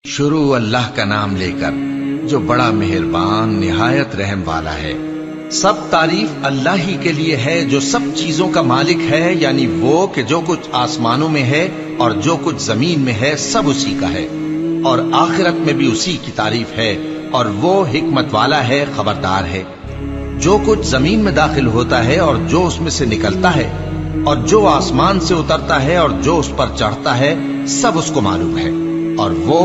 شروع اللہ کا نام لے کر جو بڑا مہربان نہایت رحم والا ہے۔ سب تعریف اللہ ہی کے لیے ہے جو سب چیزوں کا مالک ہے، یعنی وہ کہ جو کچھ آسمانوں میں ہے اور جو کچھ زمین میں ہے سب اسی کا ہے، اور آخرت میں بھی اسی کی تعریف ہے، اور وہ حکمت والا ہے، خبردار ہے۔ جو کچھ زمین میں داخل ہوتا ہے اور جو اس میں سے نکلتا ہے اور جو آسمان سے اترتا ہے اور جو اس پر چڑھتا ہے سب اس کو معلوم ہے، اور وہ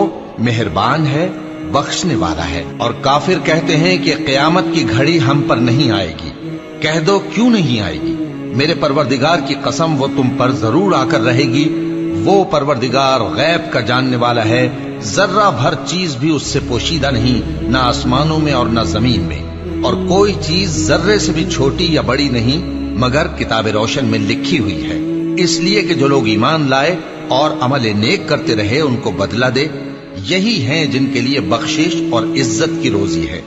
مہربان ہے، بخشنے والا ہے۔ اور کافر کہتے ہیں کہ قیامت کی گھڑی ہم پر نہیں آئے گی۔ کہہ دو کیوں نہیں آئے گی؟ میرے پروردگار کی قسم وہ تم پر ضرور آ کر رہے گی۔ وہ پروردگار غیب کا جاننے والا ہے، ذرہ بھر چیز بھی اس سے پوشیدہ نہیں، نہ آسمانوں میں اور نہ زمین میں، اور کوئی چیز ذرے سے بھی چھوٹی یا بڑی نہیں مگر کتاب روشن میں لکھی ہوئی ہے، اس لیے کہ جو لوگ ایمان لائے اور عمل نیک کرتے رہے ان کو بدلہ دے۔ یہی ہیں جن کے لیے بخشش اور عزت کی روزی ہے،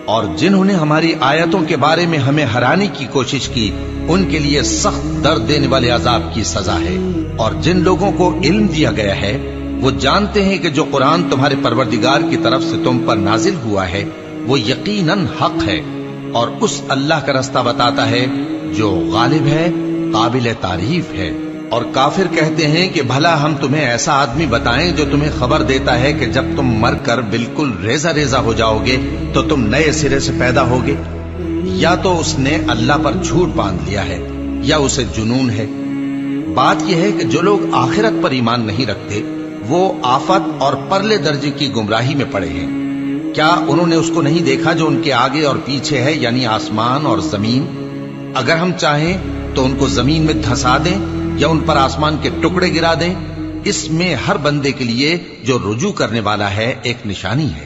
اور جنہوں نے ہماری آیتوں کے بارے میں ہمیں ہرانے کی کوشش کی ان کے لیے سخت درد دینے والے عذاب کی سزا ہے۔ اور جن لوگوں کو علم دیا گیا ہے وہ جانتے ہیں کہ جو قرآن تمہارے پروردگار کی طرف سے تم پر نازل ہوا ہے وہ یقیناً حق ہے، اور اس اللہ کا رستہ بتاتا ہے جو غالب ہے، قابل تعریف ہے۔ اور کافر کہتے ہیں کہ بھلا ہم تمہیں ایسا آدمی بتائیں جو تمہیں خبر دیتا ہے کہ جب تم مر کر بالکل ریزہ ریزہ ہو جاؤ گے تو تم نئے سرے سے پیدا ہوگے؟ یا تو اس نے اللہ پر جھوٹ باندھ لیا ہے یا اسے جنون ہے۔ بات یہ ہے کہ جو لوگ آخرت پر ایمان نہیں رکھتے وہ آفت اور پرلے درجے کی گمراہی میں پڑے ہیں۔ کیا انہوں نے اس کو نہیں دیکھا جو ان کے آگے اور پیچھے ہے، یعنی آسمان اور زمین؟ اگر ہم چاہیں تو ان کو زمین میں دھسا دیں یا ان پر آسمان کے ٹکڑے گرا دیں۔ اس میں ہر بندے کے لیے جو رجوع کرنے والا ہے ایک نشانی ہے۔